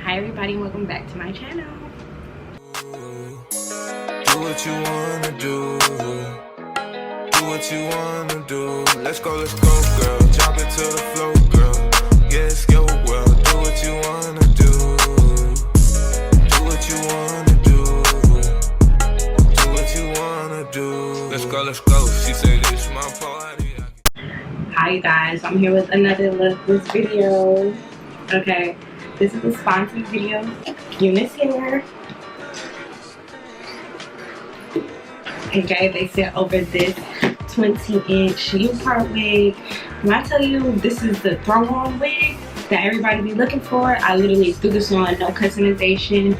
Hi everybody, and welcome back to my channel. Do what you wanna do. Do what you wanna do. Let's go, girl. Drop it to the floor, girl. Yeah, it's your world. Do what you wanna do. Do what you wanna do. Do what you wanna do. Let's go. She say this my party. Hi you guys, I'm here with another Glueless video. Okay, this is a sponsored video. Unice here. Okay, they sent over this 20-inch U-part wig. When I tell you this is the throw-on wig that everybody be looking for, I literally threw this on, no customization,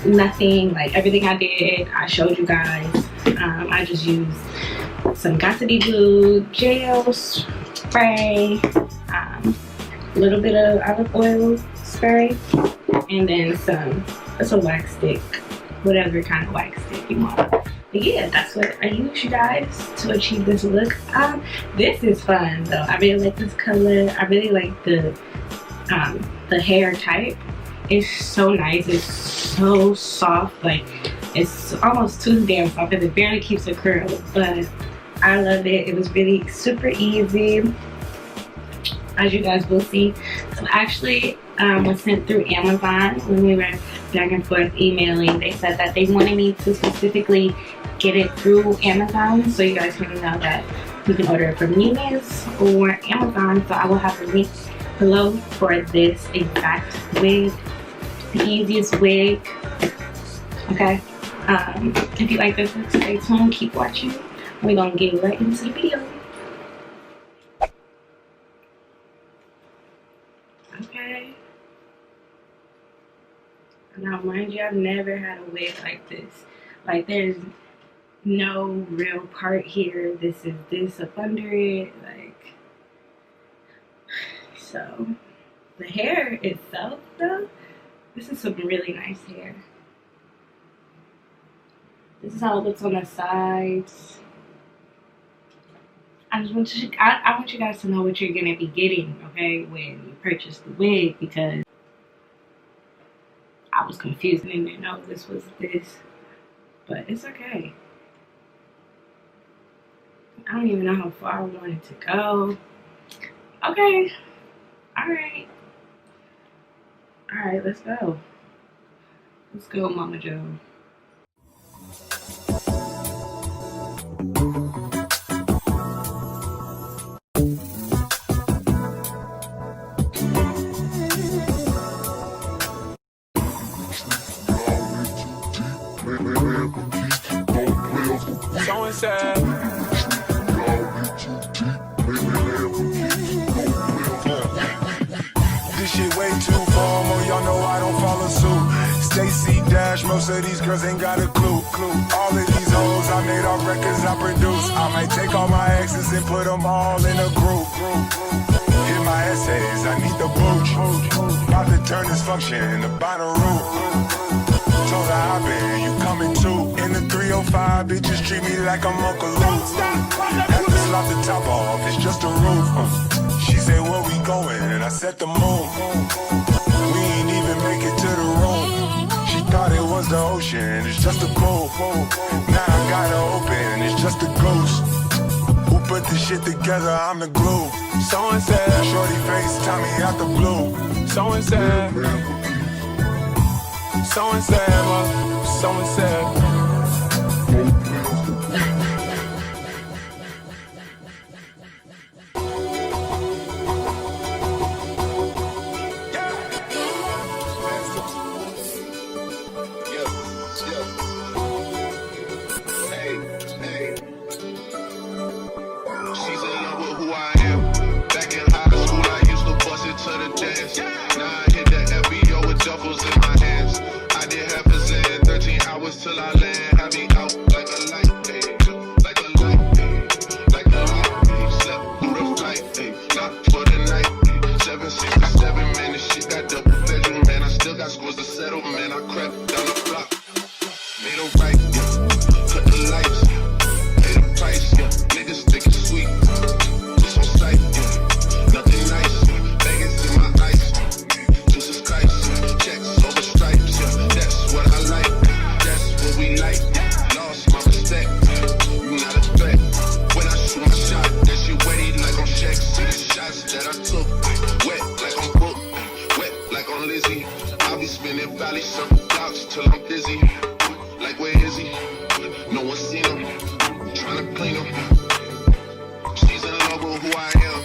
nothing. Like everything I did, I showed you guys. I just used some Got-to-Be glue, gel, spray, a little bit of olive oil spray, and then it's a wax stick, whatever kind of wax stick you want. But yeah, that's what I use, you guys, to achieve this look. This is fun though. I really like this color. I really like the hair type. It's so nice. It's so soft. Like it's almost too damn soft because it barely keeps a curl. But I love it. It was really super easy, as you guys will see. So actually was sent through Amazon. When we were back and forth emailing, they said that they wanted me to specifically get it through Amazon, so you guys can know that you can order it from Unice or Amazon. So I will have a link below for this exact wig, the easiest wig. Okay, if you like this, stay tuned, keep watching. We're gonna get right into the video. Okay. Now, mind you, I've never had a wig like this. Like, there's no real part here. This is this up under it. Like, so the hair itself, though, this is some really nice hair. This is how it looks on the sides. I want you guys to know what you're gonna be getting, okay, when you purchase the wig, because I was confused and didn't know this was this, but it's okay. I don't even know how far I wanted to go. Okay, all right, let's go. Let's go, Mama Joe. This shit way too formal, y'all know I don't follow suit. Stacy Dash, most of these girls ain't got a clue. All of these hoes I made off records I produce. I might take all my exes and put them all in a group. Hit my essays, I need the booch. About to turn this function into Bonnaroo. Told her I been, you coming too. In the 305, bitches treat me like I'm Uncle Luke. Have to slap the top off, it's just a roof. She said, where we going? And I set the moon. We ain't even make it to the room. She thought it was the ocean, it's just a pool. Now I gotta open, it's just a ghost. Who put this shit together? I'm the glue. So and said, shorty face, Tommy out the blue. So and said, so and said, so and said. Till I land, have me out like a light, like a light, like a light. Slept through the flight, not for the night. 767, man, this shit got double bedroom, man. I still got scores to settle, man. I crept down the block, made a right, cut the lights, pay the price, niggas think it's sweet, just on sight, nothing nice. Vegas in my ice, Jesus Christ, checks. Spinning valley, circle blocks till I'm dizzy. Like, where is he? No one seen him. Tryna clean him. She's in love with who I am.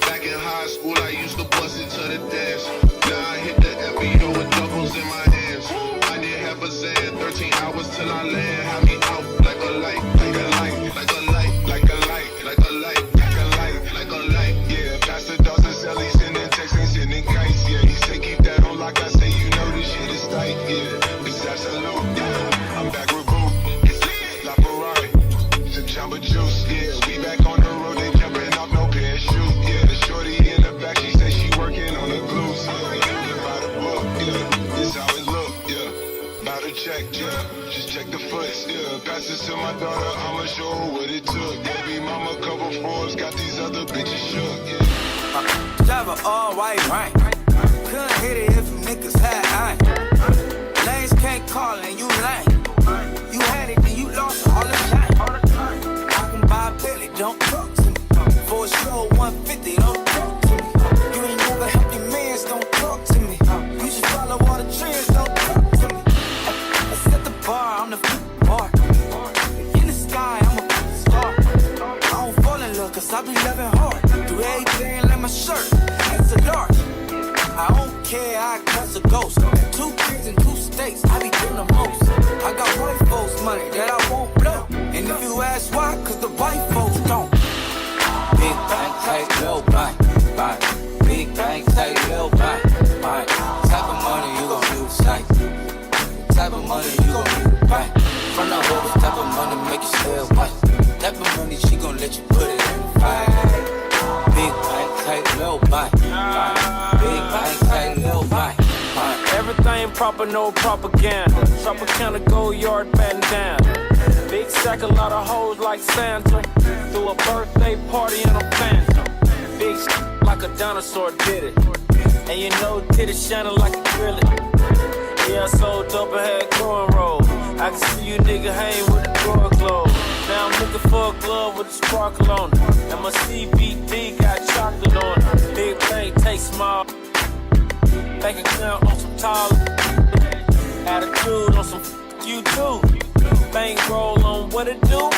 Back in high school, I used to bust it to the dance. Now I hit the FBO with doubles in my hands. I did half a Zan, 13 hours till I land. Had me out like a light, like a light, like a light, like a light, like a light, like a light, like a light. Yeah, Pastor Dawson sell, he's sending texts and sending kites. Yeah, he say keep that on like I say, you know this shit is tight. Yeah, it's absolute. Yeah, I'm back with Boo. La Ferrari, some Jamba Juice. Yeah, we back on the road, they jumping off no parachute. Yeah, the shorty in the back, she say she working on the glutes. Yeah, by the book. Yeah, this how it look. Yeah, about to check. Yeah, just check the foots. Yeah, pass this to my daughter, I'ma show her what it took. Baby mama cover Forbes, got these other bitches shook. Yeah. Drive a all white right. Couldn't hit it if you niggas had iron. Lanes can't call and you lame. You had it, then you lost it all the time. I can buy a Billy, don't talk to me. For a show 150, don't talk to me. You ain't never helped your mans, don't talk to me. You should follow all the trends, don't talk to me. I set the bar, I'm the bar. In the sky, I'm a star. I don't fall in love, cause I be loving hard. Do everything like my shirt, it's a large. I don't care, I cuss a ghost. 2 kids in 2 states, I be doing the most. I got white folks money that I won't blow. And if you ask why, cause the white folks don't. Big bank, take little bank, bank. Big bank, take little bank, bank. Type of money you gon' do the same. Type of money you gon' do the bank. From the hoes, type of money make you stay away. Type of money she gon' let you put it in the bank. Big bank, take little bank, bank. Big bank, take little bank, bank. Everything proper, no propaganda. Tropicana go yard bandana. Big sack, a lot of hoes like Santa. Threw a birthday party in a phantom. Big like a dinosaur did it. And you know, titty shining like a acrylic. Yeah, I so dope I had cornrows. I can see you nigga hang with the door closed. Now I'm looking for a glove with a sparkle on it. And my CBD got chocolate on it. Big bank, take small. Bank account on some tall. Attitude on some you too. Bank roll on what it do.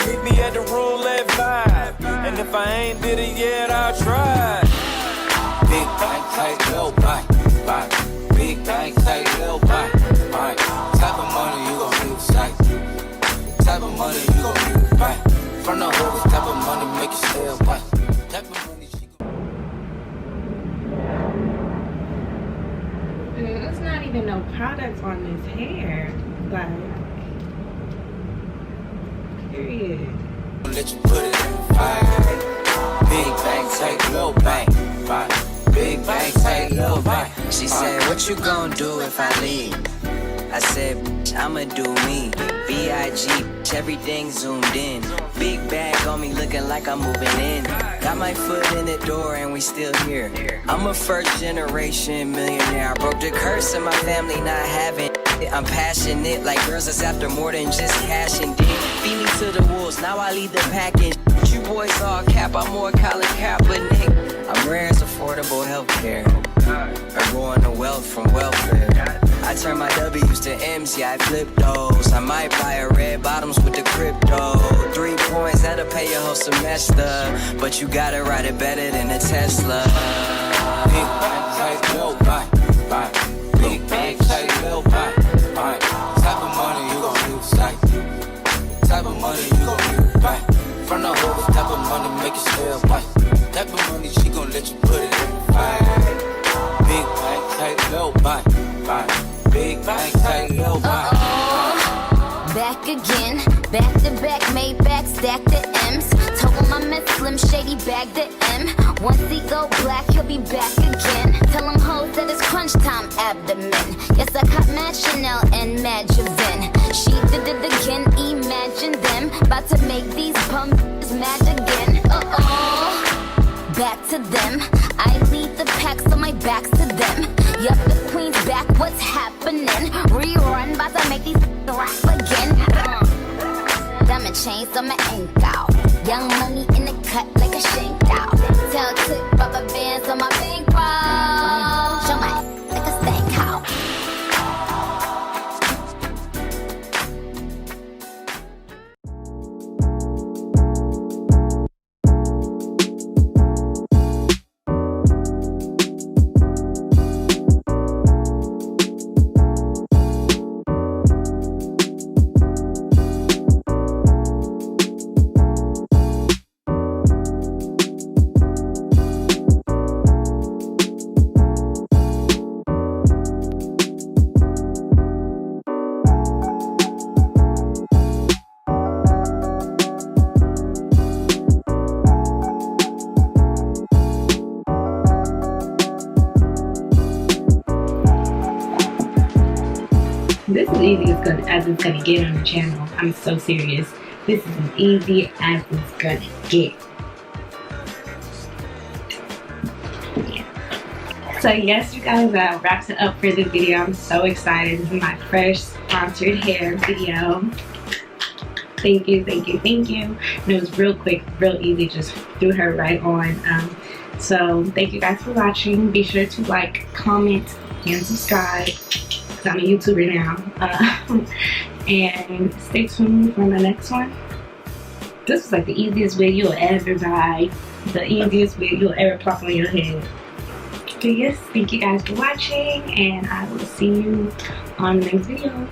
Meet me at the roulette vibe. And if I ain't did it yet, I'll try. Big bank, take little bank, bank. Big bank, take little bank, bank. Type of money you gon' do the same. Type of money you gon' do the bank. From the hoes, type of money make you stay away. Type of money she There's not even no products on this hair. Like, period. gon' let you put it in the bank. Big bank, take little bank, bank. Big bank, take little bank. She said, what you gon' do if I leave? I said, I'ma do me. B.I.G. everything zoomed in. Big bag on me looking like I'm moving in. Got my foot in the door and we still here. I'm a first generation millionaire. I broke the curse of my family not having it. I'm passionate like girls that's after more than just cash and dick. Feed me to the wolves, now I lead the package. You boys all cap, I'm more college cap, but Nick, I'm rare as affordable healthcare. Or growing the wealth from welfare. I turn my W's to M's, yeah, I flip those. I might buy a red bottoms with the crypto. 3 points, that'll pay your whole semester. But you gotta ride it better than a Tesla. Big bank, take little bank, bank. Big bank, take little bank, bank. Type of money you gon' do the same. Type of money you gon' do the bank. From the hoes, type of money make you stay away. Type of money she gon' let you put it in the bank. Big bank, take little bank, bank. Big bank, take little bank. Back again, back to back, made back, stack the M's. Told him I met Slim Shady, bag the M. Once he go black, he'll be back again. Tell him hoes that it's crunch time, abdomen. Yes, I caught Mad Chanel and Mad Javin. She did it again, imagine them. About to make these bums mad again. Back to them. I lead the pack, so my back's to them. Yup, the queen's back, what's happening? Rerun, about to make these rap again. Diamond chains on my ankle. Young money in the cut like a shank out. Tell tip rubber bands on my bankroll. Show my like a stank This is easy as it's gonna get on the channel. I'm so serious. This is as easy as it's gonna get. Yeah. So yes, you guys, that wraps it up for this video. I'm so excited. This is my first sponsored hair video. Thank you, thank you, thank you. And it was real quick, real easy, just threw her right on. So thank you guys for watching. Be sure to like, comment, and subscribe, because I'm a YouTuber now. And stay tuned for my next one. This is like the easiest wig you'll ever buy. The easiest wig you'll ever plop on your head. But yes, thank you guys for watching, and I will see you on the next video.